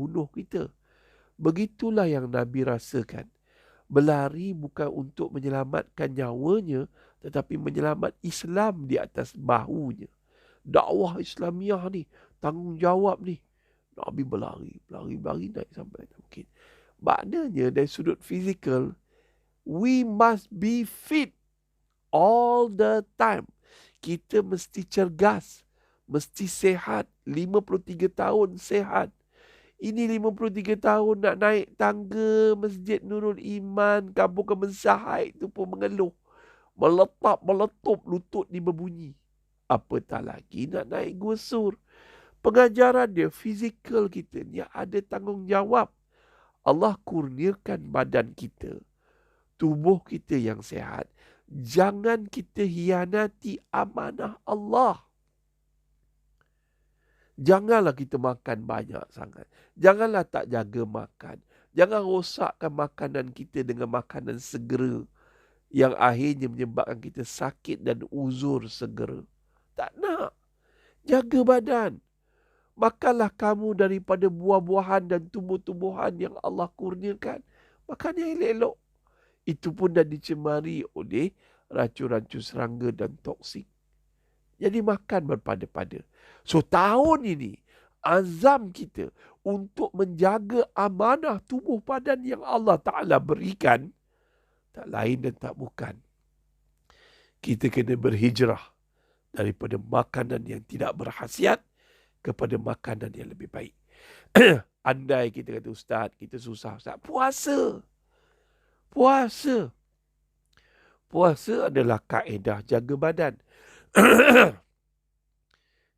bunuh kita. Begitulah yang Nabi rasakan. Berlari bukan untuk menyelamatkan nyawanya, tetapi menyelamat Islam di atas bahunya. Dakwah Islamiah ni, tanggungjawab ni. Nabi berlari naik sampai mungkin. Maknanya dari sudut fizikal, we must be fit all the time. Kita mesti cergas, mesti sehat. 53 tahun sehat. Ini 53 tahun nak naik tangga Masjid Nurul Iman, Kampung Kemensahai itu pun mengeluh. Meletup, lutut ni berbunyi. Apatah lagi nak naik Gua Sur. Pengajaran dia, fizikal kita ni ada tanggungjawab. Allah kurniakan badan kita, tubuh kita yang sehat. Jangan kita hianati amanah Allah. Janganlah kita makan banyak sangat. Janganlah tak jaga makan. Jangan rosakkan makanan kita dengan makanan segera yang akhirnya menyebabkan kita sakit dan uzur segera. Tak nak. Jaga badan. Makanlah kamu daripada buah-buahan dan tumbuh-tumbuhan yang Allah kurniakan. Makan yang elok-elok. Itu pun dah dicemari oleh racun-racun serangga dan toksik. Jadi makan berpada-pada. So tahun ini azam kita untuk menjaga amanah tubuh badan yang Allah Ta'ala berikan, tak lain dan tak bukan, kita kena berhijrah daripada makanan yang tidak berkhasiat kepada makanan yang lebih baik. Andai kita kata, Ustaz, kita susah, Ustaz. Puasa adalah kaedah jaga badan.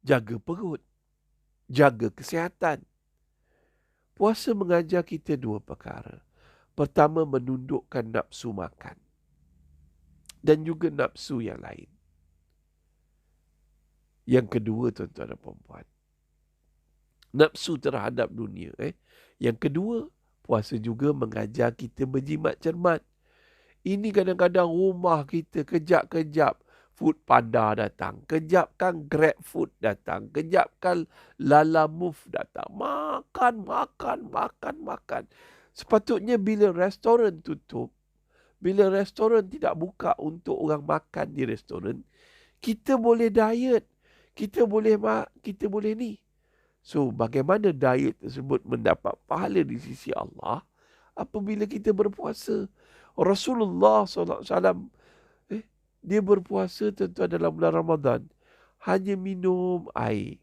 Jaga perut. Jaga kesihatan. Puasa mengajar kita dua perkara. Pertama, menundukkan nafsu makan. Dan juga nafsu yang lain. Yang kedua, tuan-tuan dan puan-puan, nafsu terhadap dunia. Yang kedua, puasa juga mengajar kita berjimat cermat. Ini kadang-kadang rumah kita kejap-kejap Food Panda datang, kejapkan Grab Food datang, kejapkan Lala Move datang. Makan. Sepatutnya bila restoran tutup, bila restoran tidak buka untuk orang makan di restoran, kita boleh diet, kita boleh ni. So, bagaimana diet tersebut mendapat pahala di sisi Allah apabila kita berpuasa? Rasulullah SAW, dia berpuasa tentu dalam bulan Ramadan, hanya minum air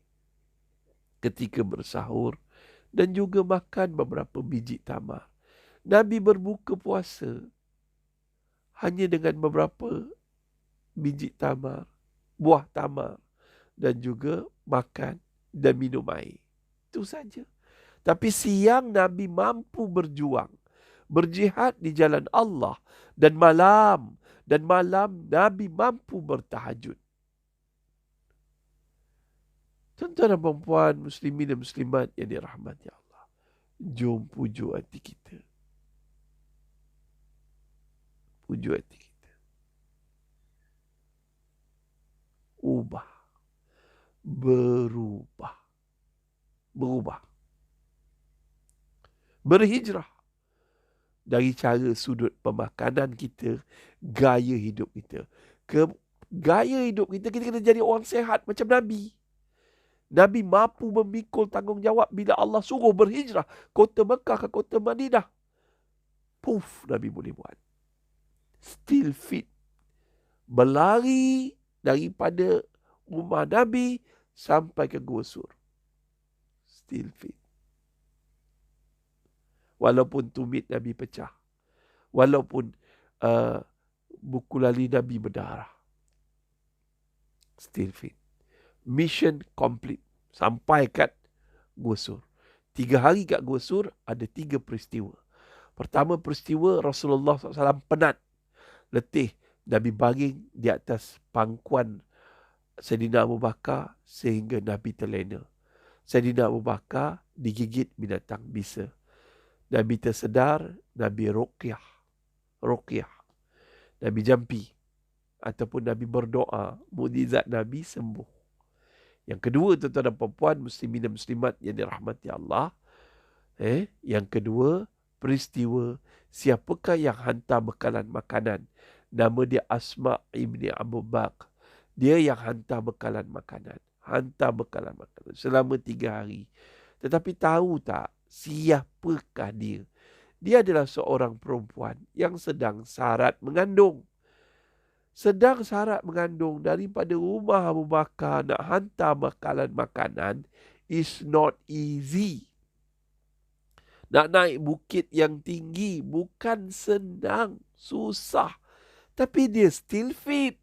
ketika bersahur dan juga makan beberapa biji tamar. Nabi berbuka puasa hanya dengan beberapa biji tamar, buah tamar, dan juga makan dan minum air. Itu saja. Tapi siang Nabi mampu berjuang, berjihad di jalan Allah, dan malam Nabi mampu bertahajud. Tuan-tuan dan puan-puan, muslimin dan muslimat yang dirahmati Allah, jom puju hati kita. Puju hati kita. Berubah. Berhijrah dari cara sudut pemakanan kita, gaya hidup kita. Gaya hidup kita kena jadi orang sehat macam Nabi. Nabi mampu memikul tanggungjawab bila Allah suruh berhijrah kota Mekah ke kota Madinah. Nabi boleh buat. Still fit. Berlari daripada rumah Nabi sampai ke Gua Sur. Still fit. Walaupun tumit Nabi pecah. Walaupun buku lali Nabi berdarah. Still fit. Mission complete. Sampai kat Gua Sur. 3 hari kat Gua Sur, ada 3 peristiwa. Pertama peristiwa, Rasulullah SAW penat, letih. Nabi baring di atas pangkuan Sayyidina Abu Bakar sehingga Nabi terlena. Sayyidina Abu Bakar digigit binatang bisa. Nabi tersedar, Nabi ruqyah. Nabi jampi. Ataupun Nabi berdoa, mukjizat Nabi sembuh. Yang kedua, tuan-tuan dan puan-puan, muslimin dan muslimat yang dirahmati Allah, Yang kedua, peristiwa siapakah yang hantar bekalan makanan. Nama dia Asma ibni Abu Bakr. Dia yang hantar bekalan makanan. Hantar bekalan makanan selama 3 hari. Tetapi tahu tak siapakah dia? Dia adalah seorang perempuan yang sedang syarat mengandung. Sedang syarat mengandung, daripada rumah Abu Bakar nak hantar bekalan makanan is not easy. Nak naik bukit yang tinggi bukan senang, susah. Tapi dia still fit.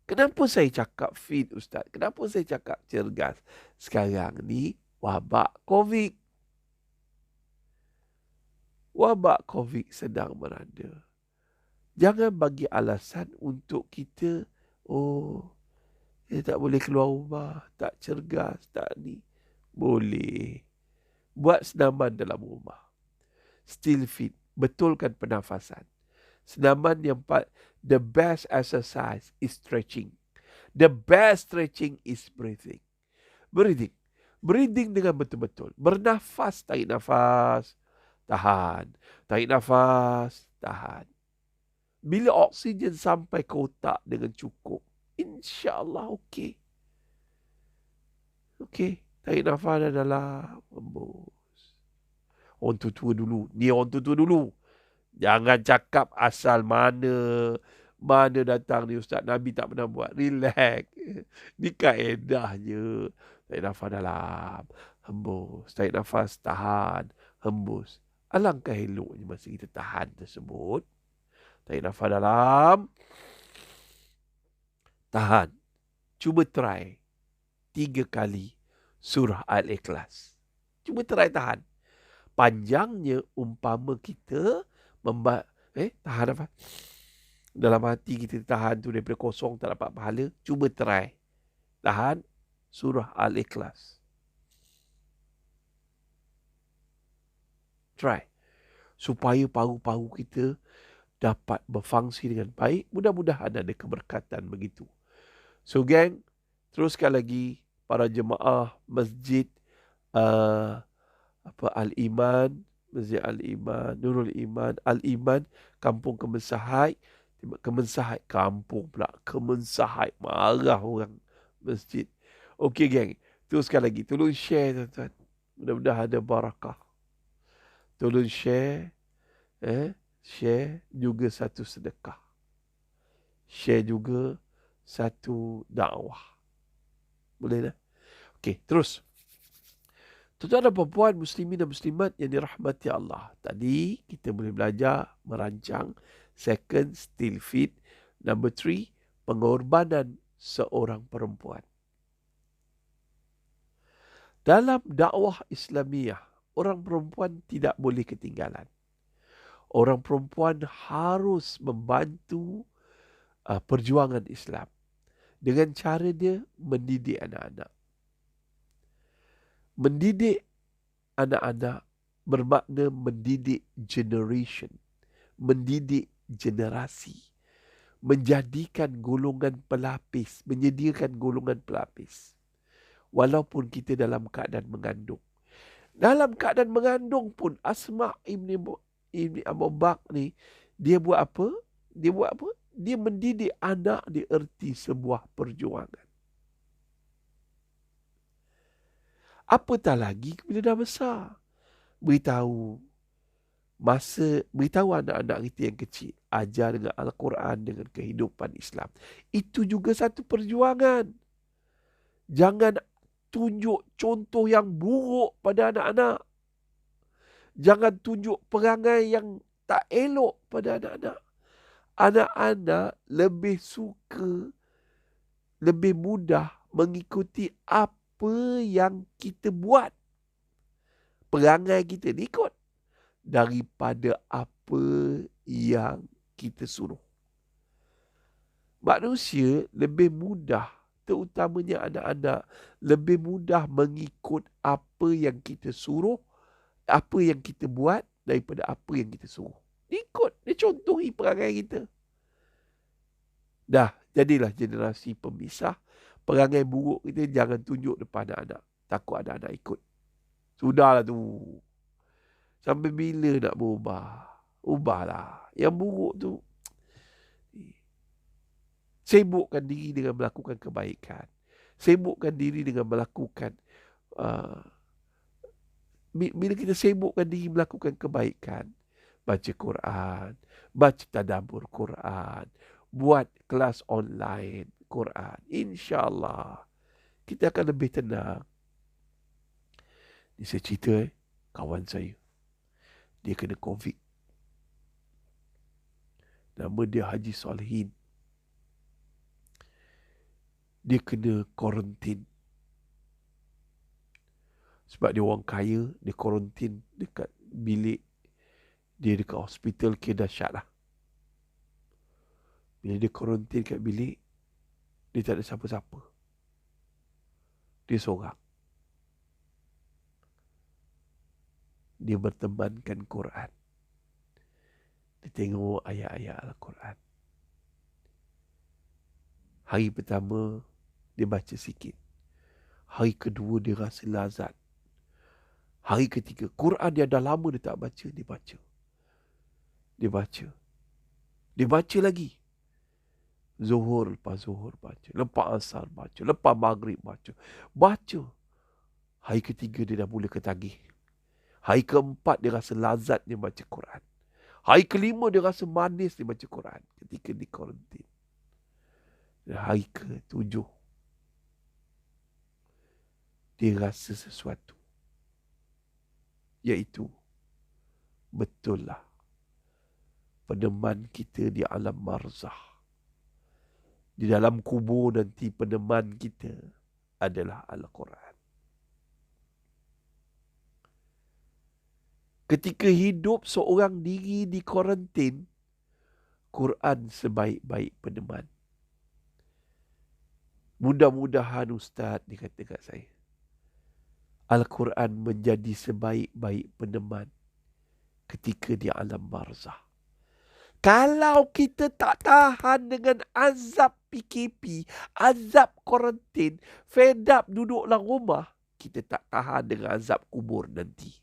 Kenapa saya cakap fit, Ustaz? Kenapa saya cakap cergas? Sekarang ni wabak COVID. Wabak COVID sedang melanda. Jangan bagi alasan untuk kita, dia tak boleh keluar rumah, tak cergas, tak ni. Boleh. Buat senaman dalam rumah. Still fit. Betulkan pernafasan. Senaman yang the best exercise is stretching. The best stretching is breathing. Breathing. Breathing dengan betul-betul. Bernafas, tarik nafas, tahan. Tarik nafas, tahan. Bila oksigen sampai ke otak dengan cukup, insya-Allah okey. Okey. Tarik nafas dalam, hembus. Orang tua dulu. Ni orang tua dulu. Jangan cakap asal mana datang ni Ustaz. Nabi tak pernah buat. Relax. Ni kaedah je. Tarik nafas dalam, hembus. Tarik nafas, tahan, hembus. Alangkah eloknya masa kita tahan tersebut. Tarik nafas dalam, tahan. Cuba try 3 kali surah Al-Ikhlas. Cuba try tahan. Panjangnya umpama kita tahan apa? Dalam hati kita tahan tu daripada kosong tak dapat pahala. Cuba try. Tahan surah Al-Ikhlas. Try. Supaya paru-paru kita dapat berfungsi dengan baik. Mudah-mudahan ada keberkatan begitu. So gang, teruskan lagi para jemaah masjid Al-Iman, Masjid Al-Iman, Nurul Iman, Al-Iman, Kampung Kemensahat. Kampung pula, Kemensahat. Marah orang masjid. Okey geng, teruskan lagi. Tolong share tuan-tuan. Mudah-mudahan ada barakah. Tolong share. Share juga satu sedekah. Share juga satu dakwah. Boleh tak? Okey, terus. Tuan-tuan dan puan muslimin dan muslimat yang dirahmati Allah. Tadi kita boleh belajar merancang. Second, still fit. Number 3, pengorbanan seorang perempuan. Dalam dakwah Islamiyah, orang perempuan tidak boleh ketinggalan. Orang perempuan harus membantu perjuangan Islam. Dengan cara dia mendidik anak-anak. Mendidik anak-anak bermakna mendidik generation. Mendidik generasi. Menjadikan golongan pelapis. Menyediakan golongan pelapis. Walaupun kita dalam keadaan mengandung. Dalam keadaan mengandung pun Asma ibni Abu Bakr ni, dia buat apa? Dia mendidik anak di erti sebuah perjuangan. Apatah lagi bila dah besar. Beritahu anak-anak kita yang kecil. Ajar dengan Al-Quran, dengan kehidupan Islam. Itu juga satu perjuangan. Jangan tunjuk contoh yang buruk pada anak-anak. Jangan tunjuk perangai yang tak elok pada anak-anak. Anak-anak lebih suka, lebih mudah mengikuti apa yang kita buat. Perangai kita ni ikut daripada apa yang kita suruh. Manusia lebih mudah, terutamanya anak-anak, lebih mudah mengikut apa yang kita suruh, apa yang kita buat daripada apa yang kita suruh. Ikut, dia contohi perangai kita. Dah, jadilah generasi pemisah. Perangai buruk kita jangan tunjuk depan anak-anak. Takut ada anak ikut. Sudahlah tu. Sampai bila nak berubah? Ubahlah. Yang buruk tu, sibukkan diri dengan melakukan kebaikan. Sibukkan diri dengan melakukan uh, bila kita sibukkan diri melakukan kebaikan, baca Quran, baca tadabbur Quran, buat kelas online Quran, insya-Allah kita akan lebih tenang. Ini saya cerita kawan saya, dia kena COVID. Nama dia Haji Solihin. Dia kena kuarantin. Sebab dia orang kaya, dia kuarantin dekat bilik dia dekat hospital, kira dahsyat lah. Bila dia kuarantin kat bilik, dia tak ada siapa-siapa. Dia seorang. Dia bertemankan Quran. Dia tengok ayat-ayat Al-Quran. Hari pertama, dia baca sikit. Hari kedua, dia rasa lazat. Hari ketiga, Quran dia dah lama dia tak baca, dia baca. Dia baca. Dia baca lagi. Zuhur lepas zuhur baca. Lepas asar baca. Lepas maghrib baca. Baca. Hari ketiga dia dah mula ketagih. Hari keempat dia rasa lazat dia baca Quran. Hari kelima dia rasa manis dia baca Quran ketika di kuarantin. Hari ketujuh dia rasa sesuatu. Iaitu betul lah, peneman kita di alam barzakh, di dalam kubur nanti, peneman kita adalah Al-Quran. Ketika hidup seorang diri di kuarantin, Quran sebaik-baik peneman. Mudah-mudahan Ustaz, dia kata kat saya, Al-Quran menjadi sebaik-baik peneman ketika di alam barzakh. Kalau kita tak tahan dengan azab PKP, azab kuarantin, fed up duduk dalam rumah, kita tak tahan dengan azab kubur nanti.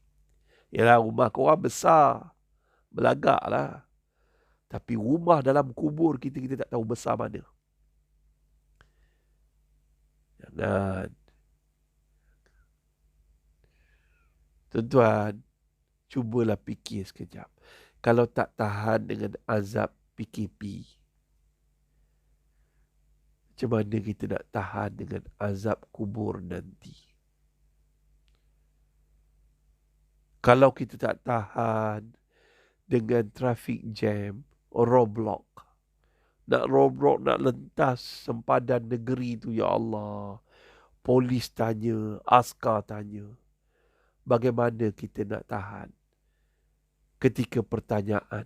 Yalah, rumah korang besar, belagak lah. Tapi rumah dalam kubur kita tak tahu besar mana. Jangan. Tuan-tuan, cubalah fikir sekejap. Kalau tak tahan dengan azab PKP, macam mana kita nak tahan dengan azab kubur nanti? Kalau kita tak tahan dengan traffic jam, roadblock, nak lentas sempadan negeri tu, ya Allah, polis tanya, askar tanya, bagaimana kita nak tahan ketika pertanyaan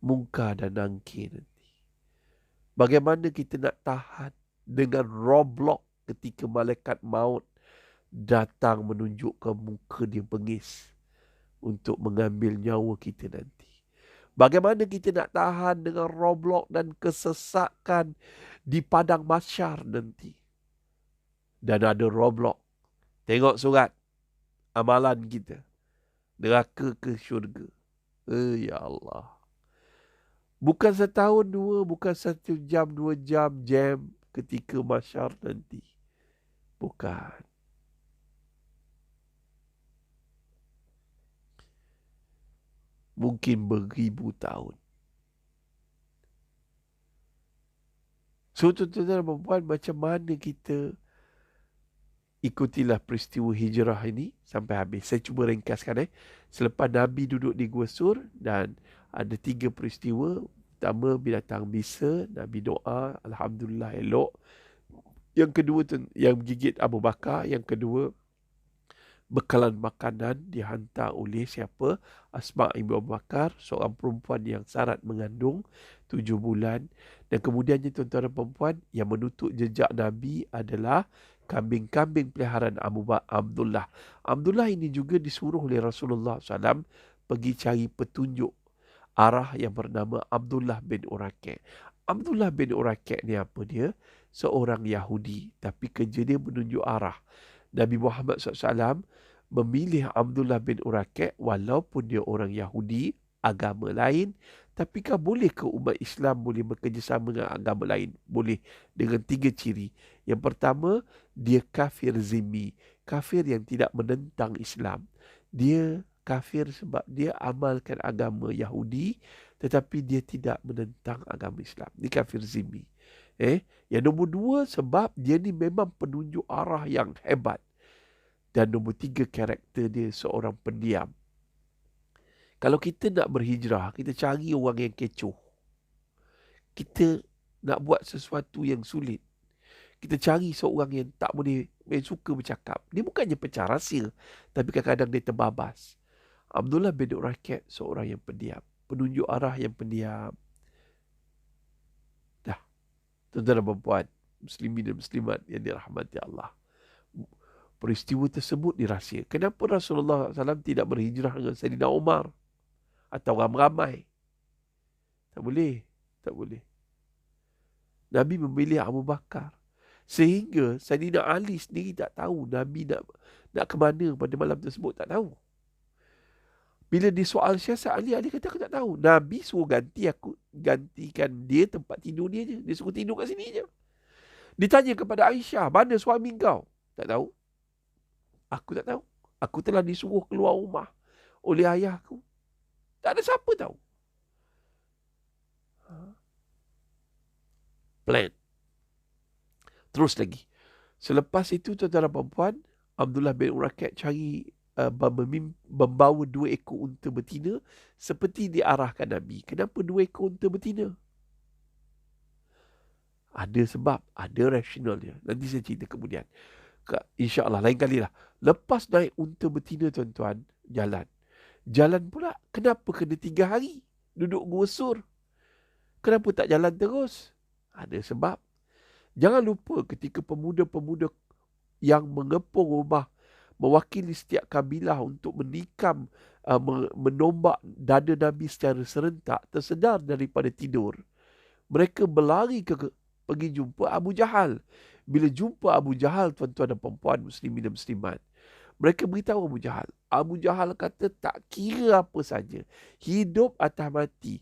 Munkar dan Nakir nanti? Bagaimana kita nak tahan dengan roadblock ketika malaikat maut datang menunjukkan muka dia bengis untuk mengambil nyawa kita nanti? Bagaimana kita nak tahan dengan roadblock dan kesesakan di padang mahsyar nanti? Dan ada roadblock. Tengok surat amalan kita. Neraka ke syurga. Ya Allah. Bukan setahun dua, bukan 1 jam, 2 jam jam ketika mahsyar nanti. Bukan. Mungkin beribu tahun. So, tuan-tuan dan puan, macam mana kita ikutilah peristiwa hijrah ini sampai habis. Saya cuba ringkaskan. Selepas Nabi duduk di Gua Sur, dan ada 3 peristiwa. Pertama, binatang bisa, Nabi doa, Alhamdulillah elok. Yang kedua, yang gigit Abu Bakar. Yang kedua, bekalan makanan dihantar oleh siapa? Asma' Ibu Abu Bakar, seorang perempuan yang syarat mengandung 7 bulan. Dan kemudiannya, tuan-tuan dan perempuan, yang menutup jejak Nabi adalah kambing-kambing peliharaan Abdullah. Abdullah ini juga disuruh oleh Rasulullah SAW pergi cari petunjuk arah yang bernama Abdullah bin Uraqi'. Abdullah bin Uraqi' ni apa dia? Seorang Yahudi, tapi kerja dia menunjuk arah. Nabi Muhammad SAW memilih Abdullah bin Uraqah walaupun dia orang Yahudi, agama lain. Tapi kan boleh ke umat Islam boleh bekerjasama dengan agama lain? Boleh, dengan 3 ciri. Yang pertama, dia kafir zimmi. Kafir yang tidak menentang Islam. Dia kafir sebab dia amalkan agama Yahudi tetapi dia tidak menentang agama Islam. Dia kafir zimmi. Yang nombor 2, sebab dia ni memang penunjuk arah yang hebat. Dan nombor 3, karakter dia seorang pendiam. Kalau kita nak berhijrah, kita cari orang yang kecoh. Kita nak buat sesuatu yang sulit. Kita cari seorang yang tak boleh, yang suka bercakap. Dia bukannya pecah rahsia, tapi kadang-kadang dia terbabas. Abdullah bin Uraqah seorang yang pendiam. Penunjuk arah yang pendiam. Dah. Tuan-tuan dan puan-puan, muslimin dan muslimat yang dirahmati Allah. Peristiwa tersebut dirahsia. Kenapa Rasulullah SAW tidak berhijrah dengan Sayyidina Umar? Atau ramai-ramai? Tak boleh. Tak boleh. Nabi memilih Abu Bakar. Sehingga Sayyidina Ali sendiri tak tahu Nabi nak ke mana pada malam tersebut. Tak tahu. Bila disoal siasat Ali kata aku tak tahu. Nabi suruh gantikan dia tempat tidur dia je. Dia suruh tidur kat sini je. Ditanya kepada Aisyah, mana suami kau? Tak tahu. Aku tak tahu. Aku telah disuruh keluar rumah oleh ayahku. Tak ada siapa tahu. Plan. Terus lagi. Selepas itu, tuan-tuan dan puan-puan, Abdullah bin Uraqah cari membawa 2 ekor unta betina seperti diarahkan Nabi. Kenapa 2 ekor unta betina? Ada sebab, ada rasional dia. Nanti saya cerita kemudian. InsyaAllah, lain kali lah. Lepas naik unta betina, tuan-tuan, jalan. Jalan pula, kenapa kena 3 hari? Duduk Gua Sur. Kenapa tak jalan terus? Ada sebab. Jangan lupa ketika pemuda-pemuda yang mengepung rumah mewakili setiap kabilah untuk menikam, menombak dada Nabi secara serentak, tersedar daripada tidur. Mereka berlari pergi jumpa Abu Jahal. Bila jumpa Abu Jahal, tuan-tuan dan puan-puan, muslimin dan muslimat, mereka beritahu Abu Jahal. Abu Jahal kata tak kira apa saja, hidup atau mati,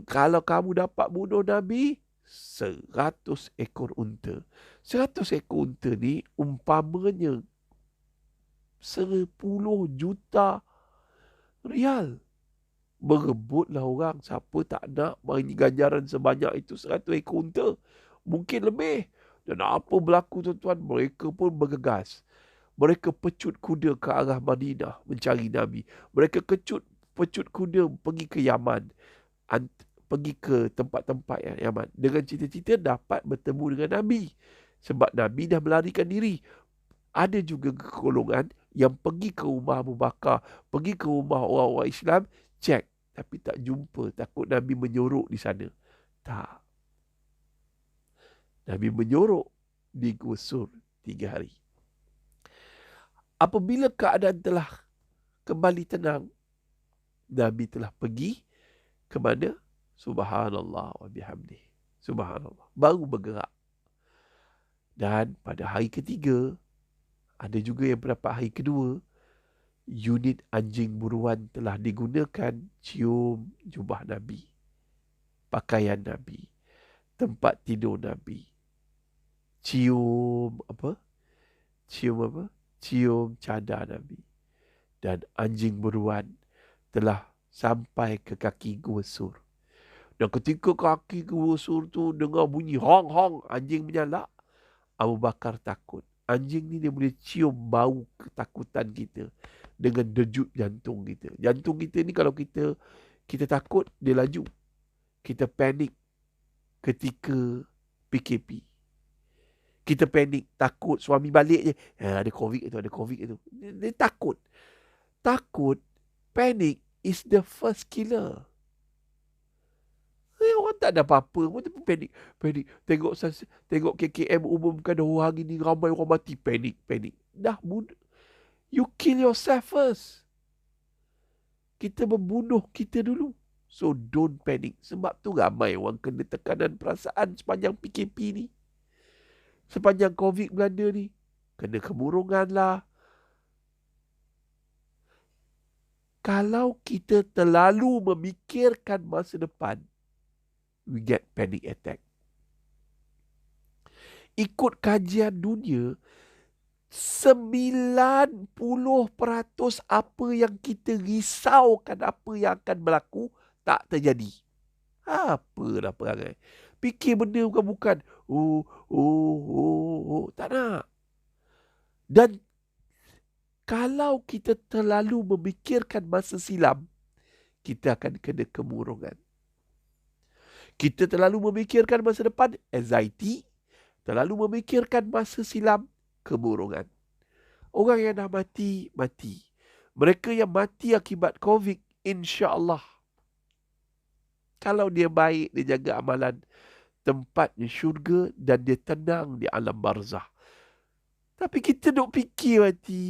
kalau kamu dapat bunuh Nabi, 100 ekor unta. 100 ekor unta ni umpamanya 10 juta rial. Berebutlah orang. Siapa tak nak bagi ganjaran sebanyak itu, 100 ekor unta. Mungkin lebih. Dan apa berlaku, tuan-tuan? Mereka pun bergegas. Mereka pecut kuda ke arah Madinah mencari Nabi. Mereka pecut kuda pergi ke Yaman. Pergi ke tempat-tempat Yaman. Dengan cita-cita dapat bertemu dengan Nabi. Sebab Nabi dah melarikan diri. Ada juga golongan yang pergi ke rumah Abu Bakar, pergi ke rumah orang-orang Islam, cek. Tapi tak jumpa. Takut Nabi menyorok di sana. Tak. Nabi menyorok di Gua Sur 3 hari. Apabila keadaan telah kembali tenang, Nabi telah pergi ke mana? Subhanallah wa bihamdih. Subhanallah. Baru bergerak. Dan pada hari ketiga, ada juga yang berdapat hari kedua, unit anjing buruan telah digunakan cium jubah Nabi, pakaian Nabi, tempat tidur Nabi. Cium apa? Cium cadar Nabi. Dan anjing buruan telah sampai ke kaki Gua Sur. Dan ketika kaki Gua Sur tu dengar bunyi hong-hong, anjing menyalak, Abu Bakar takut. Anjing ni dia boleh cium bau ketakutan kita dengan denyut jantung kita. Jantung kita ni kalau kita takut, dia laju. Kita panik ketika PKP. Kita panik, takut suami balik je. Ada COVID itu. Dia takut. Takut, panik is the first killer. Orang tak ada apa-apa pun tapi panik. Tengok KKM umumkan hari ni ramai orang mati. Panik. Dah bunuh. You kill yourself first. Kita membunuh kita dulu. So don't panic. Sebab tu ramai orang kena tekanan perasaan sepanjang PKP ni. Sepanjang COVID melanda ni. kena kemurungan lah. Kalau kita terlalu memikirkan masa depan, we get panic attack. Ikut kajian dunia, 90% apa yang kita risaukan, apa yang akan berlaku, tak terjadi. Apalah perangai. Fikir benda bukan-bukan. Tak nak. Dan kalau kita terlalu memikirkan masa silam, kita akan kena kemurungan. Kita terlalu memikirkan masa depan, anxiety. Terlalu memikirkan masa silam, kemurungan. Orang yang dah mati, mati. Mereka yang mati akibat COVID, insya-Allah, kalau dia baik, dia jaga amalan, tempatnya syurga dan dia tenang di alam barzah. Tapi kita duk fikir mati.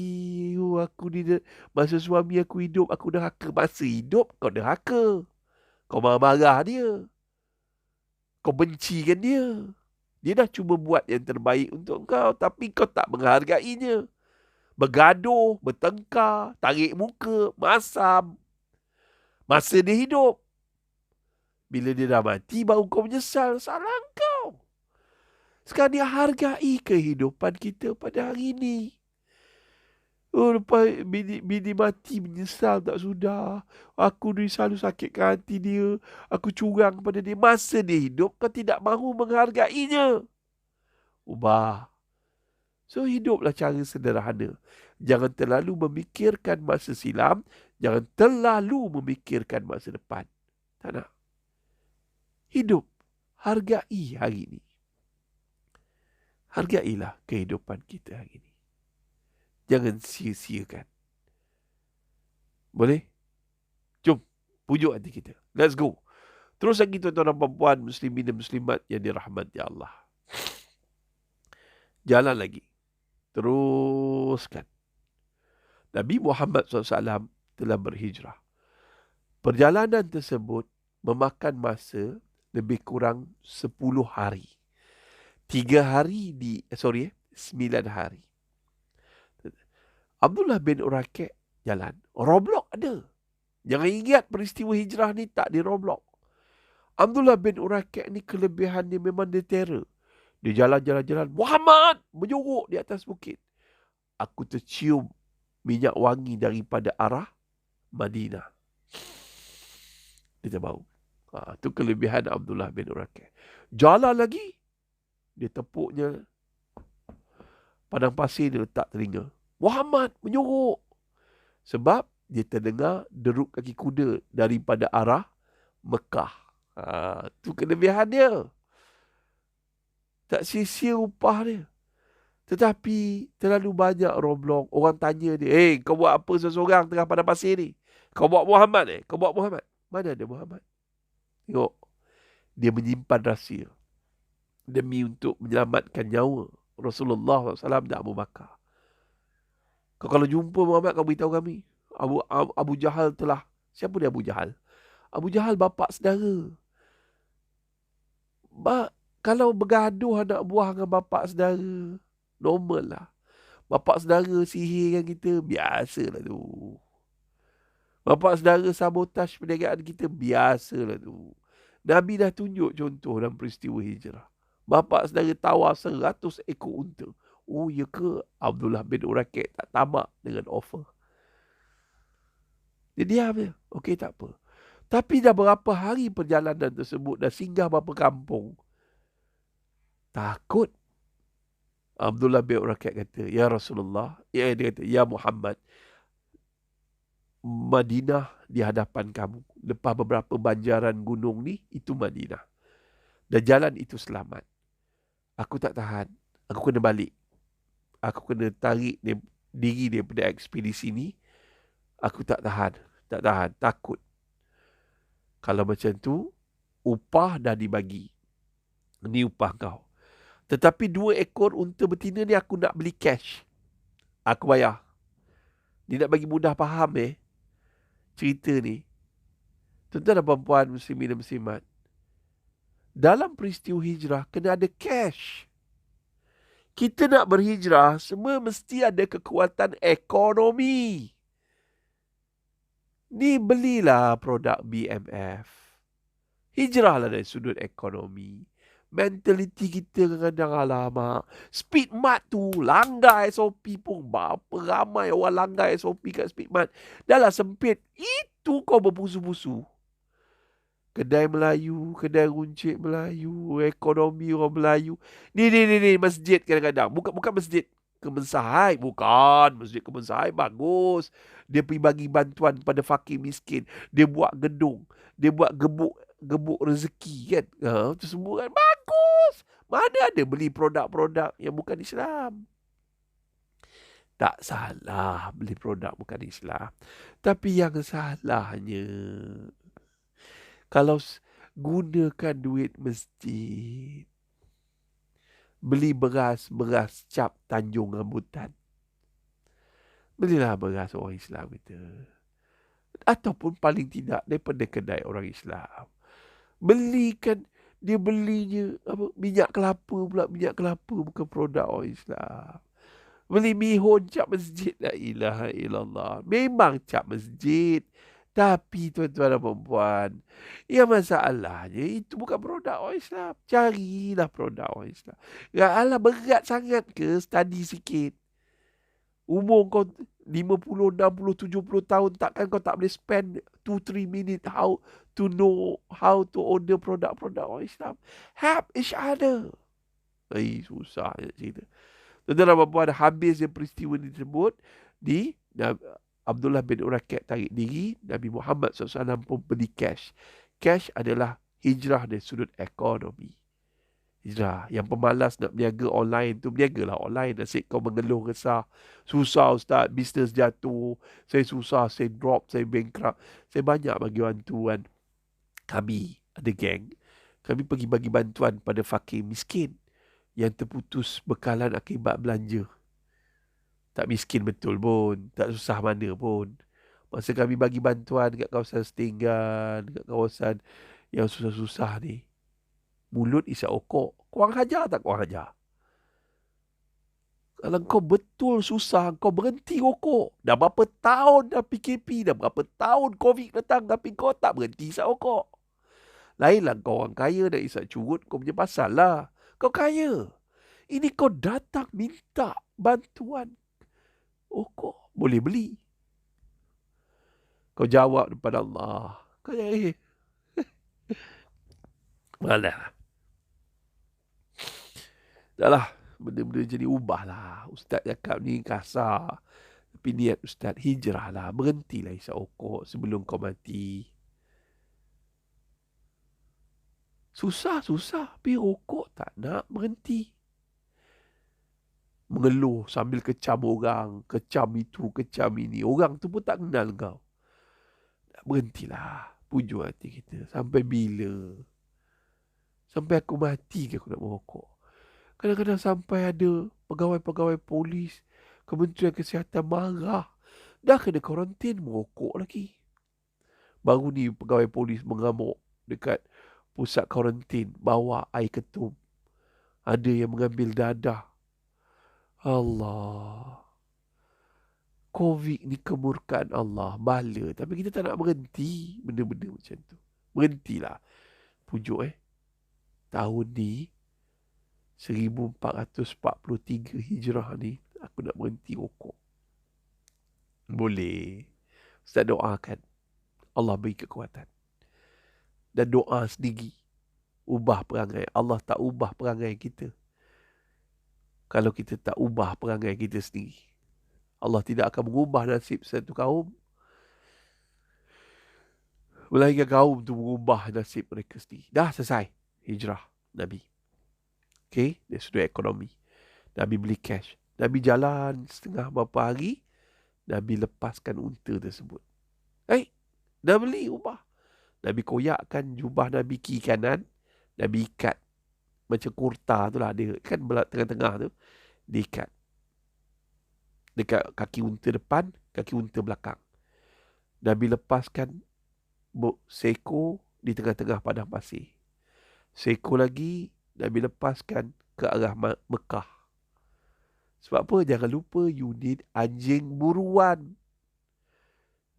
Aku ni masa suami aku hidup, aku derhaka. Masa hidup, kau derhaka. Kau marah-marah dia. Kau bencikan dia. Dia dah cuba buat yang terbaik untuk kau, tapi kau tak menghargainya. Bergaduh, bertengkar, tarik muka, masam. Masa dia hidup. Bila dia dah mati, baru kau menyesal. Salah kau. Sekarang dia hargai kehidupan kita pada hari ini. Lepas bini mati menyesal tak sudah. Aku ni selalu sakitkan hati dia. Aku curang pada dia. Masa dia hidup, kau tidak mahu menghargainya. Ubah. So, hiduplah cara sederhana. Jangan terlalu memikirkan masa silam. Jangan terlalu memikirkan masa depan. Tak nak. Hidup. Hargai hari ini. Hargailah kehidupan kita hari ini. Jangan sia-siakan. Boleh? Jom, pujuk hati kita. Let's go. Terus lagi tuan-tuan dan puan-puan, muslimin dan muslimat yang dirahmati Allah. Jalan lagi. Teruskan. Nabi Muhammad SAW telah berhijrah. Perjalanan tersebut memakan masa lebih kurang 10 hari. 9 hari. Abdullah bin Uraqi jalan. Roblok ada. Jangan ingat peristiwa hijrah ni tak di roblok. Abdullah bin Uraqi ni kelebihan dia memang dia terror. Dia jalan-jalan. Muhammad menyorok di atas bukit. Aku tercium minyak wangi daripada arah Madinah. Dia terbau. Itu kelebihan Abdullah bin Uraqi. Jalan lagi. Dia tepuknya padang pasir, dia letak telinga. Muhammad menyorok. Sebab dia terdengar deruk kaki kuda daripada arah Mekah. Itu kelebihan dia. Tak sia-sia upah dia. Tetapi terlalu banyak roblok. Orang tanya dia, kau buat apa seseorang tengah padang pasir ni? Kau buat Muhammad Kau buat Muhammad? Mana ada Muhammad? Tengok. Dia menyimpan rahsia. Demi untuk menyelamatkan nyawa Rasulullah SAW dan Abu Bakar. Kau kalau jumpa Muhammad, kau beritahu kami. Abu Jahal telah... Siapa dia Abu Jahal? Abu Jahal bapa saudara. Kalau bergaduh anak buah dengan bapa saudara, normal lah. Bapa saudara sihirkan kita, biasalah tu. Bapa saudara sabotaj perniagaan kita, biasalah tu. Nabi dah tunjuk contoh dalam peristiwa hijrah. Bapa saudara tawar 100 ekor unta. Oh, ya ke? Abdullah bin Uraqi tak tamak dengan offer. Dia diam je. Okey, tak apa. Tapi dah berapa hari perjalanan tersebut, dah singgah berapa kampung. Takut. Abdullah bin Uraqi kata, Ya Rasulullah, dia kata, Ya Muhammad, Madinah di hadapan kamu. Lepas beberapa banjaran gunung ni, itu Madinah. Dan jalan itu selamat. Aku tak tahan. Aku kena balik. Aku kena tarik diri daripada ekspedisi ni. Aku tak tahan. Tak tahan. Takut. Kalau macam tu, upah dah dibagi. Ni upah kau. Tetapi 2 ekor unta betina ni aku nak beli cash. Aku bayar. Dia nak bagi mudah faham cerita ni. Tuan-tuan dan puan-puan, muslimin dan muslimat. Dalam peristiwa hijrah, kena ada cash. Kita nak berhijrah, semua mesti ada kekuatan ekonomi. Ni belilah produk BMF. Hijrahlah dari sudut ekonomi. Mentaliti kita kadang-kadang alamak. Speedmart tu langgar SOP pun. Berapa ramai orang langgar SOP kat Speedmart. Dah lah sempit. Itu kau berbusu-busu. Kedai Melayu, kedai runcit Melayu, ekonomi orang Melayu. Ni, masjid kadang-kadang. Bukan masjid Kemensahai. Bukan. Masjid Kemensahai bagus. Dia pergi bagi bantuan pada fakir miskin. Dia buat gedung. Dia buat gebuk rezeki kan. Itu semua kan bagus. Mana ada beli produk-produk yang bukan Islam. Tak salah beli produk bukan Islam. Tapi yang salahnya, kalau gunakan duit masjid, beli beras cap Tanjung Rambutan. Belilah beras orang Islam kita. Ataupun paling tidak daripada kedai orang Islam. Belikan, dia belinya minyak kelapa pula. Minyak kelapa bukan produk orang Islam. Beli mihun cap masjid. La ilaha illallah. Memang cap masjid. Tapi tuan-tuan dan perempuan, yang masalahnya itu bukan produk orang Islam. Carilah produk orang Islam. Ya Allah, berat sangat ke study sikit? Umur kau 50, 60, 70 tahun, takkan kau tak boleh spend 2-3 minutes how to know how to order produk-produk orang Islam. Help each other. Susah cerita. Tuan-tuan dan perempuan, habis peristiwa tersebut di Abdullah bin Urakat tarik diri, Nabi Muhammad SAW pun beli cash. Cash adalah hijrah dari sudut ekonomi. Hijrah. Yang pemalas nak berniaga online tu, berniagalah online. Nasib kau mengeluh resah. Susah Ustaz, bisnes jatuh. Saya susah, saya drop, saya bankrupt. Saya banyak bagi bantuan. Kami ada geng. Kami pergi bagi bantuan pada fakir miskin yang terputus bekalan akibat belanja. Tak miskin betul pun. Tak susah mana pun. Masa kami bagi bantuan kat kawasan setinggan, kat kawasan yang susah-susah ni, mulut isap okok. Korang hajar tak korang hajar? Kalau kau betul susah, kau berhenti rokok. Dah berapa tahun dah PKP, dah berapa tahun COVID datang, tapi kau tak berhenti isap rokok. Lainlah kau orang kaya dah isap curut, kau punya pasal lah. Kau kaya. Ini kau datang minta bantuan rokok. Boleh beli. Kau jawab kepada Allah. Kau malah. Dah lah. Benda-benda jadi ubahlah. Ustaz cakap ni kasar. Tapi niat Ustaz hijrah lah. Berhentilah isap rokok sebelum kau mati. Susah. Tapi rokok tak nak berhenti. Mengeluh sambil kecam orang. Kecam itu, kecam ini. Orang tu pun tak kenal kau. Berhentilah. Pujuk hati kita. Sampai bila? Sampai aku mati ke aku nak merokok? Kadang-kadang sampai ada pegawai-pegawai polis, Kementerian Kesihatan marah. Dah kena karantin, merokok lagi. Baru ni pegawai polis mengamuk dekat pusat karantin, bawa air ketum. Ada yang mengambil dadah. Allah. COVID ni kemurkaan Allah, bala. Tapi kita tak nak berhenti benda-benda macam tu. Berhentilah. Pujuk tahun ni 1443 Hijrah ni, aku nak berhenti rokok. Boleh. Ustaz doakan Allah beri kekuatan. Dan doa sendiri ubah perangai. Allah tak ubah perangai kita kalau kita tak ubah perangai kita sendiri. Allah tidak akan mengubah nasib satu kaum melainkan kaum tu mengubah nasib mereka sendiri. Dah selesai hijrah Nabi. Okay, dari sudut ekonomi. Nabi beli cash. Nabi jalan setengah berapa hari, Nabi lepaskan unta tersebut. Dah beli ubah. Nabi koyakkan jubah Nabi kiri kanan. Nabi ikat. Macam kurta tu lah. Dia kan tengah-tengah tu. Dia ikat. Dekat kaki unta depan, kaki unta belakang. Nabi lepaskan seekor di tengah-tengah padang pasir. Seekor lagi Nabi lepaskan ke arah Mekah. Sebab apa? Jangan lupa you need anjing buruan.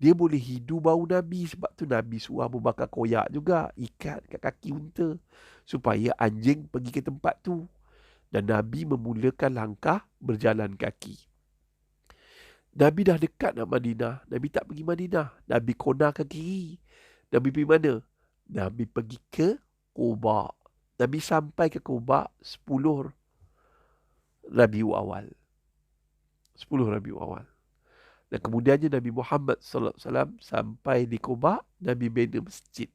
Dia boleh hidu bau Nabi. Sebab tu Nabi suruh Abu Bakar koyak juga. Ikat kat kaki unta. Supaya anjing pergi ke tempat tu. Dan Nabi memulakan langkah berjalan kaki. Nabi dah dekat nak Madinah. Nabi tak pergi Madinah. Nabi kona ke kiri. Nabi pergi mana? Nabi pergi ke Quba. Nabi sampai ke Quba 10 Rabiul Awal. 10 Rabiul Awal. Dan kemudiannya Nabi Muhammad sallallahu alaihi wasallam sampai di Quba, Nabi bina masjid.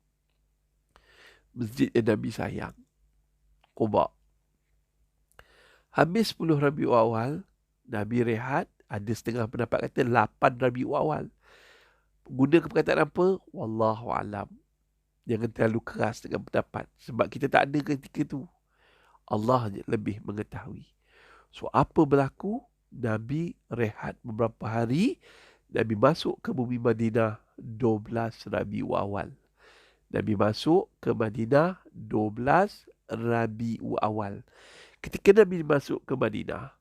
Masjid yang Nabi sayang. Quba. Habis 10 Rabiul Awal, Nabi rehat. Ada setengah pendapat kata 8 Rabiul Awal. Guna perkataan apa? Wallahu alam. Jangan terlalu keras dengan pendapat. Sebab kita tak ada ketika tu. Allah je lebih mengetahui. So apa berlaku? Nabi rehat beberapa hari. Nabi masuk ke bumi Madinah 12 Rabiul Awal. Nabi masuk ke Madinah 12 Rabiul Awal. Ketika Nabi masuk ke Madinah,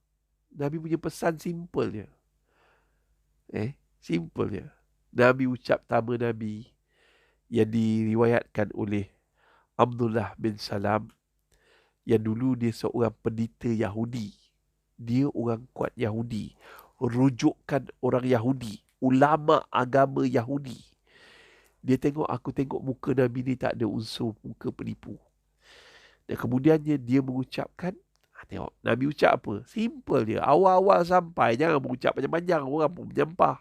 Nabi punya pesan simple je. Simple je. Nabi ucap nama Nabi yang diriwayatkan oleh Abdullah bin Salam, yang dulu dia seorang pendeta Yahudi. Dia orang kuat Yahudi. Rujukan orang Yahudi. Ulama agama Yahudi. Dia tengok, aku tengok muka Nabi ni tak ada unsur muka penipu. Dan kemudiannya dia mengucapkan, tengok Nabi ucap apa? Simple dia. Awal-awal sampai, jangan mengucap panjang-panjang. Orang pun menyampah.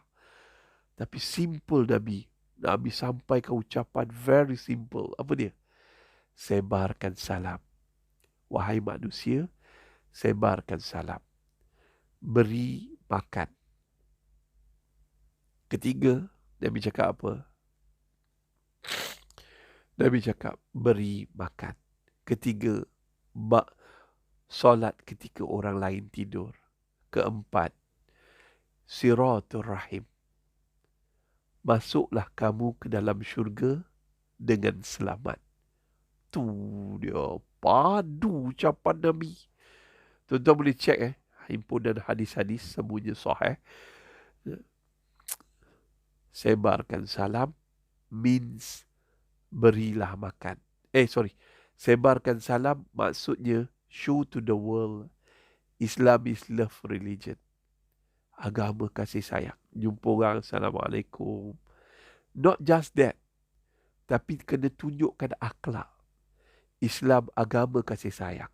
Tapi simple Nabi. Nabi sampaikan ucapan very simple. Apa dia? Sebarkan salam. Wahai manusia, sebarkan salam. Beri makan. Ketiga, Nabi cakap apa? Nabi cakap beri makan. Ketiga, solat ketika orang lain tidur. Keempat, siratul rahim. Masuklah kamu ke dalam syurga dengan selamat. Tu dia padu ucapan Nabi. Tuan-tuan boleh cek himpunan hadis-hadis semuanya sahih. Sebarkan salam means berilah makan. Sebarkan salam maksudnya show to the world Islam is love religion. Agama kasih sayang. Jumpa orang, Assalamualaikum. Not just that. Tapi kena tunjukkan akhlak. Islam agama kasih sayang.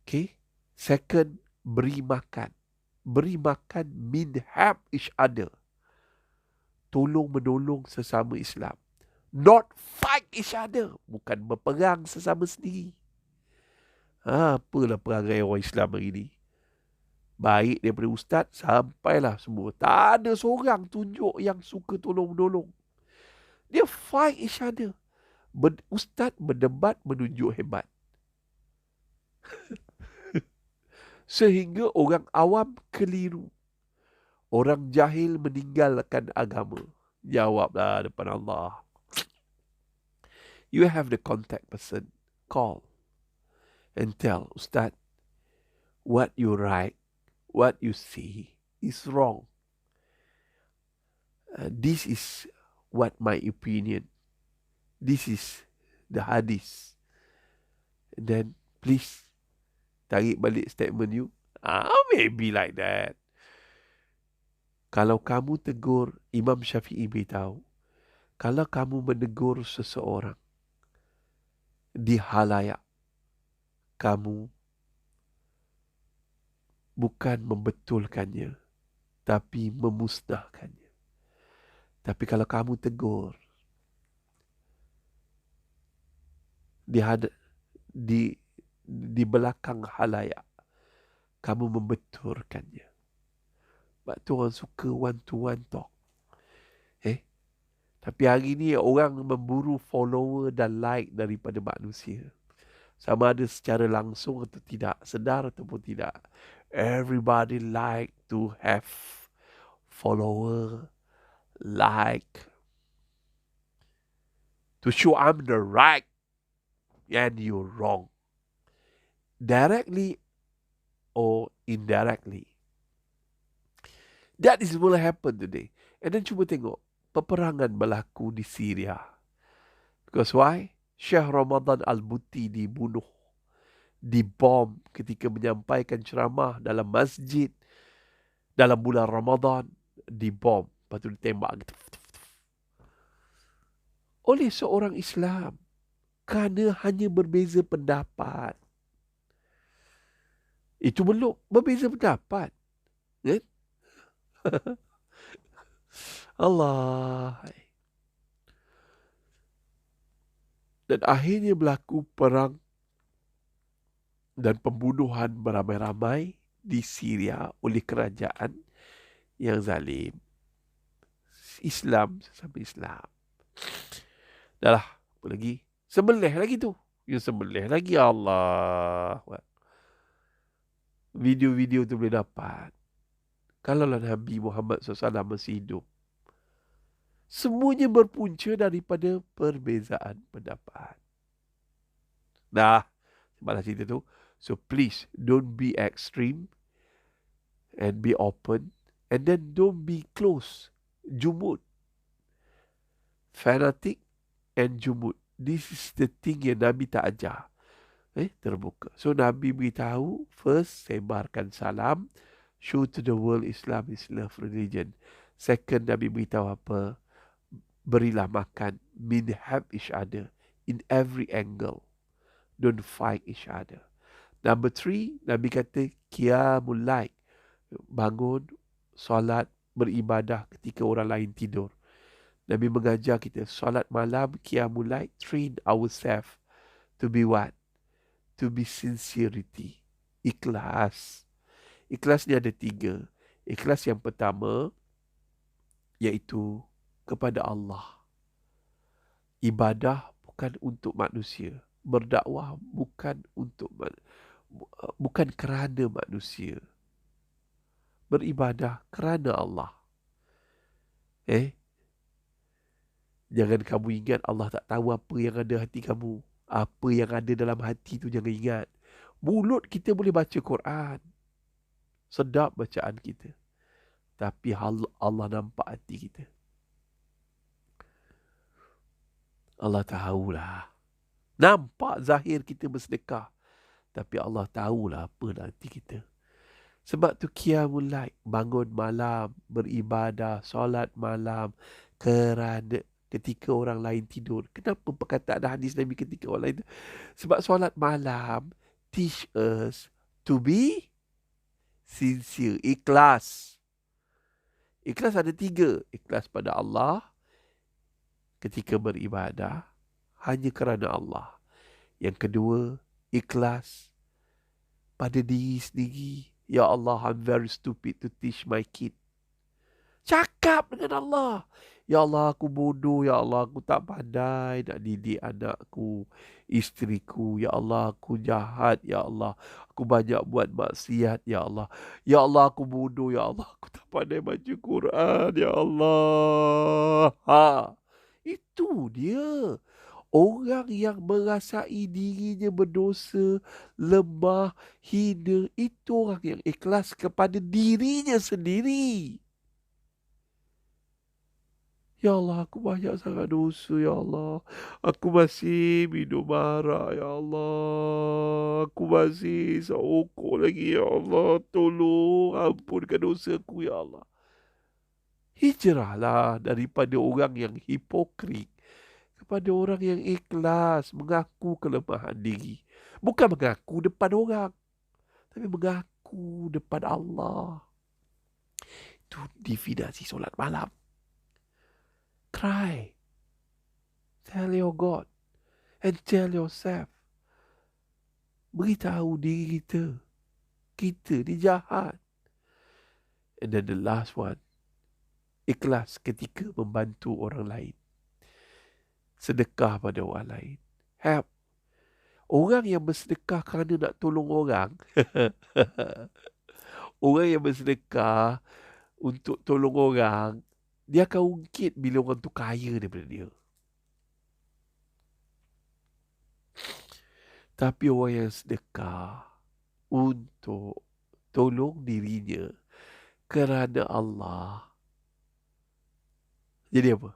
Okay. Second, beri makan. Beri makan mean help each other. Tolong menolong sesama Islam. Not fight each other. Bukan berperang sesama sendiri. Apalah perangai orang Islam hari ni. Baik daripada ustaz sampailah semua. Tak ada seorang tunjuk yang suka tolong-menolong. Dia fight each other. Ustaz berdebat menunjuk hebat. Sehingga orang awam keliru. Orang jahil meninggalkan agama. Jawablah depan Allah. You have the contact person. Call. And tell, Ustaz, what you write, what you see is wrong. This is what my opinion. This is the hadith. And then please tarik balik statement you. Maybe like that. Kalau kamu tegur, Imam Syafi'i beritahu, kalau kamu menegur seseorang di halayak, kamu bukan membetulkannya, tapi memusnahkannya. Tapi kalau kamu tegur di belakang halayak, kamu membetulkannya. Sebab tu orang suka one-to-one talk. Tapi hari ni orang memburu follower dan like daripada manusia. Sama ada secara langsung atau tidak, sedar ataupun tidak. Everybody like to have follower, like, to show I'm the right and you're wrong. Directly or indirectly, That is will happen today. And then cuba tengok, peperangan berlaku di Syria. Because why? Syekh Ramadan Al-Buti dibunuh, dibom ketika menyampaikan ceramah dalam masjid dalam bulan Ramadan, dibom, lepas tu ditembak oleh seorang Islam kerana hanya berbeza pendapat. Itu belum berbeza pendapat, kan? Allah. Dan akhirnya berlaku perang dan pembunuhan beramai-ramai di Syria oleh kerajaan yang zalim. Islam sesama Islam. Dah lah, apa lagi? Sembelih lagi tu. You sembelih lagi, Allah. Video-video tu boleh dapat. Kalaulah Nabi Muhammad SAW masih hidup, semuanya berpunca daripada perbezaan pendapat. Nah, sebablah cerita tu. So please, don't be extreme and be open. And then don't be close. Jumud. Fanatic and jumud. This is the thing yang Nabi tak ajar. Terbuka. So Nabi beritahu, first, sebarkan salam. Show to the world Islam is love religion. Second, Nabi beritahu apa? Berilah makan. Help each other in every angle. Don't fight each other. Number 3, Nabi kata qiyamul lail. Bangun, solat, beribadah ketika orang lain tidur. Nabi mengajar kita solat malam, qiyamul lail, train ourselves to be what? To be sincerity. Ikhlas. Ikhlas ni ada 3. Ikhlas yang pertama iaitu kepada Allah. Ibadah bukan untuk manusia. Berdakwah bukan kerana manusia. Beribadah kerana Allah. Jangan kamu ingat Allah tak tahu apa yang ada hati kamu. Apa yang ada dalam hati tu jangan ingat. Mulut kita boleh baca Quran. Sedap bacaan kita. Tapi Allah nampak hati kita. Allah tahulah. Nampak zahir kita bersedekah. Tapi Allah tahulah apa hati kita. Sebab tu qiyamul lail, bangun malam, beribadah, solat malam kerana ketika orang lain tidur. Kenapa perkataan hadis Nabi ketika orang lain tidur? Sebab solat malam teach us to be sincere, ikhlas. Ikhlas ada 3. Ikhlas pada Allah ketika beribadah hanya kerana Allah. Yang kedua, ikhlas pada diri sendiri. Ya Allah, I'm very stupid to teach my kid. Cakap dengan Allah. Ya Allah, aku bodoh. Ya Allah, aku tak pandai nak didik anakku, isteriku. Ya Allah, aku jahat. Ya Allah, aku banyak buat maksiat. Ya Allah. Ya Allah, aku bodoh. Ya Allah, aku tak pandai baca Quran. Ya Allah. Itu dia. Orang yang merasai dirinya berdosa, lemah, hina, itu orang yang ikhlas kepada dirinya sendiri. Ya Allah, aku banyak sangat dosa, Ya Allah. Aku masih minum arak, Ya Allah. Aku masih sokok lagi, Ya Allah. Tolong ampunkan dosaku, Ya Allah. Hijrahlah daripada orang yang hipokrit kepada orang yang ikhlas, mengaku kelemahan diri. Bukan mengaku depan orang, tapi mengaku depan Allah. Itu definisi solat malam. Cry. Tell your God. And tell yourself. Beritahu diri kita. Kita ni jahat. And then the last one. Ikhlas ketika membantu orang lain. Sedekah pada orang lain. Help. Orang yang bersedekah kerana nak tolong orang. Orang yang bersedekah untuk tolong orang, dia akan ungkit bila orang tu kaya daripada dia. Tapi orang yang sedekah untuk tolong dirinya, kerana Allah. Jadi apa?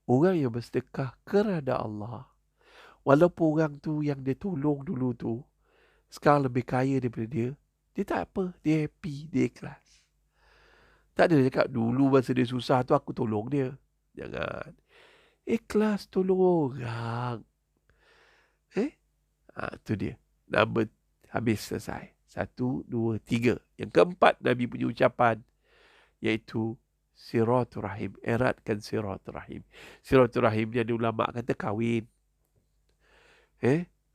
Orang yang bersedekah kerana Allah, walaupun orang tu yang dia tolong dulu tu sekarang lebih kaya daripada dia, dia tak apa, dia happy, dia ikhlas. Tak ada dia cakap dulu masa dia susah tu aku tolong dia. Jangan. Ikhlas tolong orang. Tu dia. Number habis selesai. 1, 2, 3. Yang keempat Nabi punya ucapan iaitu Silaturahim. Eratkan silaturahim. Silaturahim ni ada ulama kata kahwin.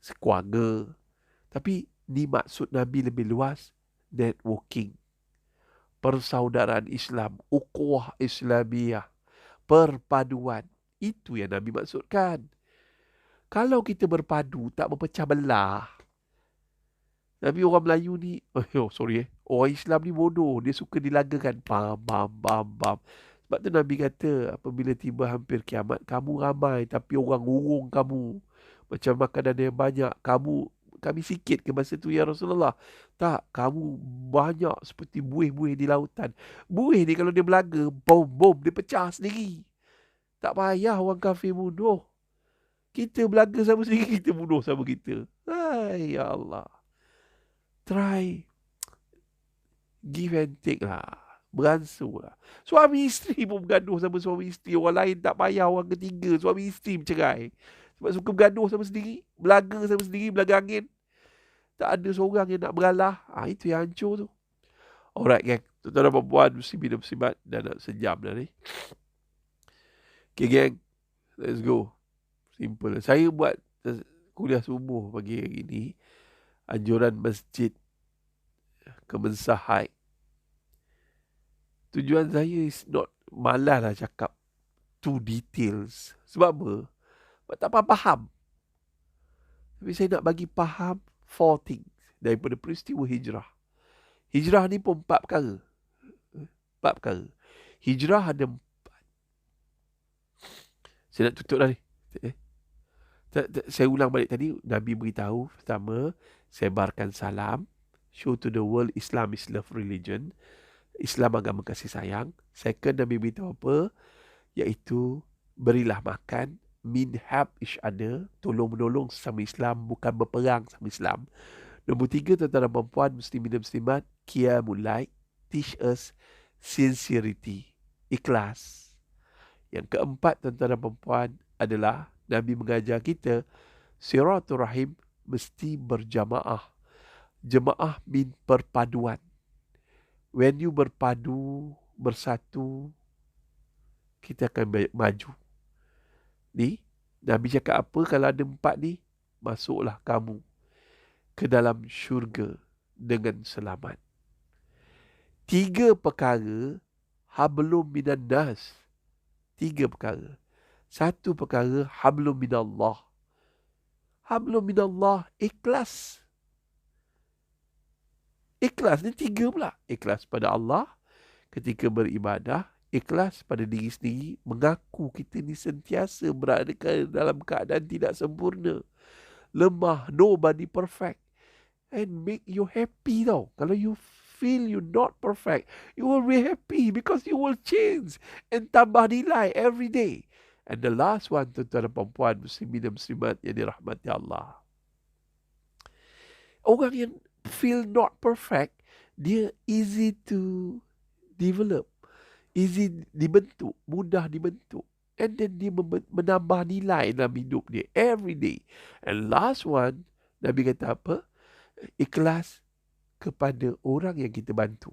Sekuanga. Tapi ni maksud Nabi lebih luas. Networking. Persaudaraan Islam. Ukhuwah Islamiyah. Perpaduan. Itu yang Nabi maksudkan. Kalau kita berpadu, tak berpecah belah. Tapi orang Melayu ni, orang Islam ni bodoh. Dia suka dilagakan. Bam, bam, bam, bam. Sebab tu Nabi kata, apabila tiba hampir kiamat, kamu ramai tapi orang urung kamu. Macam makanan yang banyak, kami sikit ke masa tu ya Rasulullah? Tak, kamu banyak seperti buih-buih di lautan. Buih ni kalau dia belaga, bom, dia pecah sendiri. Tak payah orang kafir bunuh. Kita belaga sama sendiri, kita bunuh sama kita. Hai, ya Allah. Try give and take lah. Beransur lah. Suami isteri pun bergaduh sama suami isteri. Orang lain tak payah, orang ketiga. Suami isteri bercerai. Sebab suka bergaduh sama sendiri. Belaga sama sendiri, belaga angin. Tak ada seorang yang nak beralah. Itu yang hancur tu. Alright gang. Tuan-tuan dan puan-puan, muslimin dan muslimat. Dah nak sejam dah ni. Okay gang. Let's go. Simple. Saya buat kuliah subuh pagi hari ni. Anjuran masjid Kemensahat. Tujuan saya is not, malas lah cakap too details. Sebab apa? Sebab tak faham. Tapi saya nak bagi faham 4 things daripada peristiwa hijrah. Hijrah ni pun 4 perkara. 4 perkara. Hijrah ada 4. Saya nak tutup dah ni. Saya ulang balik tadi. Nabi beritahu, pertama, sebarkan salam. Show to the world Islam is love religion. Islam agama kasih sayang. Second, Nabi beritahu apa? Iaitu berilah makan. Help each other. Tolong-menolong sesama Islam. Bukan berperang sama Islam. Nombor 3, tuan-tuan dan puan-puan, muslimin dan muslimat, Qiyamul Lail. Teach us sincerity. Ikhlas. Yang keempat, tuan-tuan dan puan-puan, adalah Nabi mengajar kita silaturahim mesti berjamaah. Jemaah mean perpaduan. When you berpadu, bersatu, kita akan maju. Ni, Nabi cakap apa? Kalau ada 4 ni, masuklah kamu ke dalam syurga dengan selamat. 3 perkara, hablum minan nas. 3 perkara. 1 perkara, hablum minallah. Hablum minallah, ikhlas. Ikhlas ni 3 pula. Ikhlas pada Allah ketika beribadah. Ikhlas pada diri sendiri. Mengaku kita ni sentiasa berada dalam keadaan tidak sempurna. Lemah. Nobody perfect. And make you happy tau. Kalau you feel you not perfect, you will be happy because you will change. And tambah nilai every day. And the last one, tuan-tuan dan puan-puan, muslimin dan muslimat yang dirahmati Allah. Orang yang feel not perfect, dia easy to develop, easy dibentuk, mudah dibentuk. And then dia menambah nilai dalam hidup dia every day. And last one, Nabi kata apa? Ikhlas kepada orang yang kita bantu.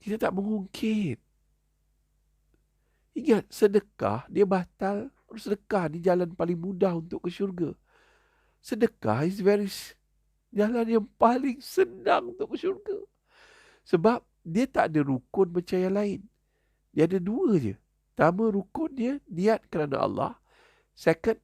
Kita tak mengungkit. Ingat, sedekah dia batal. Sedekah ni jalan paling mudah untuk ke syurga. Sedekah is jalan yang paling senang untuk ke syurga. Sebab dia tak ada rukun macam yang lain. Dia ada 2 je. Pertama, rukun dia niat kerana Allah. Second,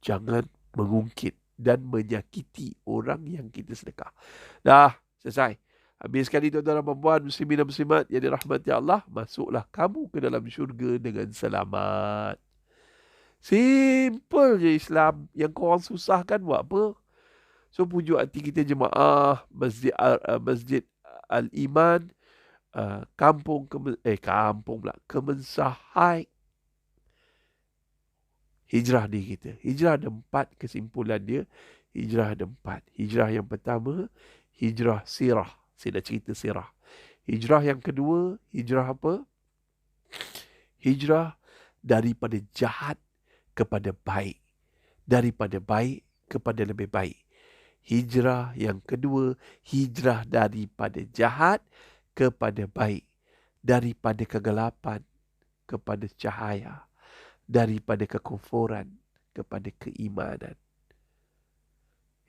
jangan mengungkit dan menyakiti orang yang kita sedekah. Dah, selesai. Habis sekali tuan-tuan dan puan-puan, muslimin dan muslimat yang dirahmati Allah, masuklah kamu ke dalam syurga dengan selamat. Simple je Islam. Yang korang susahkan buat apa? So pujuk hati kita jemaah Masjid Al-Iman, kampung pula, Kemensahai. Hijrah ni kita. Hijrah ada 4 kesimpulan dia. Hijrah ada 4. Hijrah yang pertama, hijrah sirah. Saya dah cerita sirah. Hijrah yang kedua, hijrah apa? Hijrah daripada jahat kepada baik. Daripada baik kepada lebih baik. Hijrah yang kedua, hijrah daripada jahat kepada baik. Daripada kegelapan kepada cahaya. Daripada kekufuran kepada keimanan.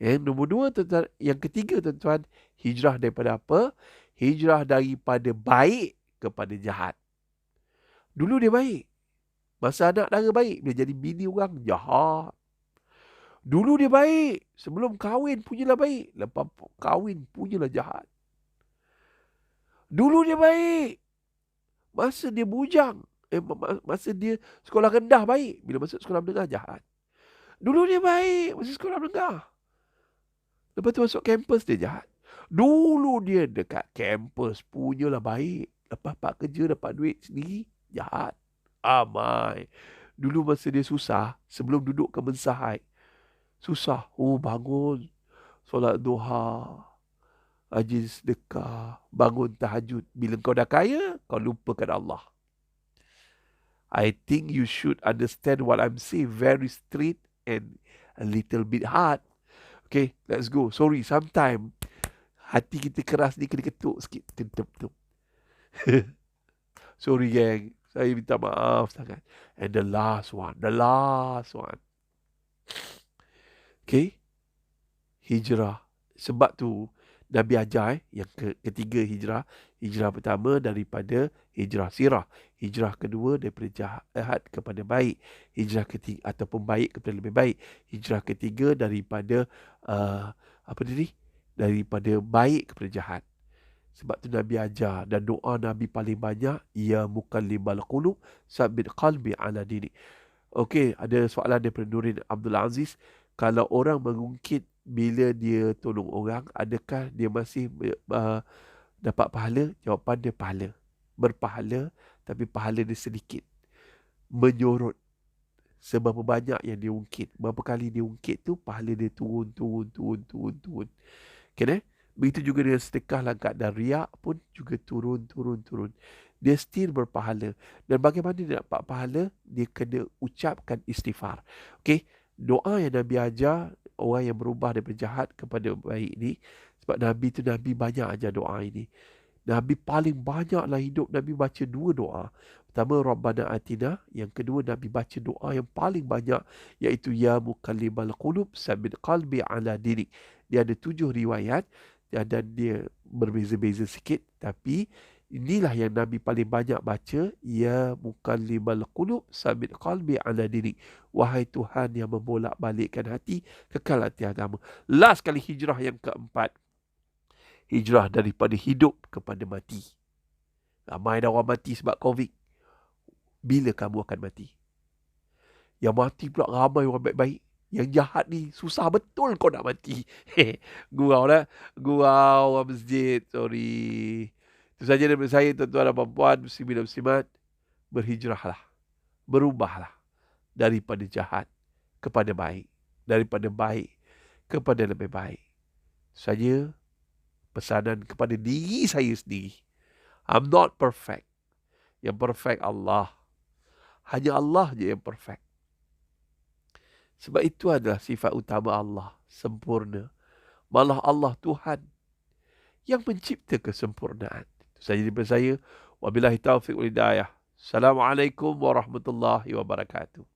Yang nombor 2, tuan-tuan. Yang ketiga, tuan-tuan, hijrah daripada apa? Hijrah daripada baik kepada jahat. Dulu dia baik. Masa anak dara baik, dia jadi bini orang jahat. Dulu dia baik. Sebelum kahwin punyalah baik. Lepas kahwin punyalah jahat. Dulu dia baik. Masa dia bujang. Masa dia sekolah rendah baik. Bila masuk sekolah menengah jahat. Dulu dia baik. Masa sekolah menengah. Lepas tu masuk kampus dia jahat. Dulu dia dekat kampus punyalah baik. Lepas pak kerja dapat duit sendiri, jahat. Amai. Dulu masa dia susah, sebelum duduk Kemensahai, susah. Bangun, solat duha, rajin sedekah, bangun tahajud. Bila kau dah kaya, kau lupakan Allah. I think you should understand what I'm saying. Very straight and a little bit hard. Okay, let's go. Sorry, sometime hati kita keras ni kena ketuk sikit. Tentu. Sorry, gang. Saya minta maaf sangat. And the last one. Okay, hijrah. Sebab tu Nabi ajar yang ketiga hijrah. Hijrah pertama daripada hijrah sirah. Hijrah kedua daripada jahat kepada baik. Hijrah ketiga ataupun baik kepada lebih baik. Hijrah ketiga daripada daripada baik kepada jahat. Sebab tu Nabi ajar dan doa Nabi paling banyak, ya muqallibal qulub sabbit qalbi ala dinik. Okey, ada soalan daripada Nurin Abdul Aziz. Kalau orang mengungkit bila dia tolong orang, adakah dia masih dapat pahala? Jawapan dia pahala. Berpahala, tapi pahala dia sedikit. Menyorot. Seberapa banyak yang dia ungkit. Berapa kali dia ungkit tu, pahala dia turun. Okay, begitu juga dengan sedekah dalam keadaan riak pun juga turun. Dia still berpahala. Dan bagaimana dia dapat pahala? Dia kena ucapkan istighfar. Okay, doa yang Nabi ajar orang yang berubah daripada jahat kepada baik ni, sebab Nabi tu Nabi banyak ajar doa ini. Nabi paling banyak lah hidup Nabi baca 2 doa. Pertama Rabbana Atina, yang kedua Nabi baca doa yang paling banyak, iaitu ya muqallibal qulub sabbit qalbi ala dinik. Dia ada 7 riwayat dan dia berbeza-beza sikit, tapi inilah yang Nabi paling banyak baca, ya muqallibal qulub sabbit qalbi ala dinik. Wahai Tuhan yang membolak-balikkan hati, kekal hati agama. Last kali hijrah yang keempat, hijrah daripada hidup kepada mati. Ramai dah orang mati sebab COVID. Bila kamu akan mati? Yang mati pula ramai orang baik-baik. Yang jahat ni susah betul kau nak mati. Gurau orang masjid. Sorry. Itu saja daripada saya, tuan-tuan dan puan-puan, muslimin dan muslimat. Berhijrahlah. Berubahlah. Daripada jahat kepada baik. Daripada baik kepada lebih baik. Saja pesanan kepada diri saya sendiri. I'm not perfect. Yang perfect Allah. Hanya Allah je yang perfect. Sebab itu adalah sifat utama Allah. Sempurna. Malah Allah Tuhan yang mencipta kesempurnaan. Itu saja daripada saya. Wabillahi taufiq wal hidayah. Assalamualaikum warahmatullahi wabarakatuh.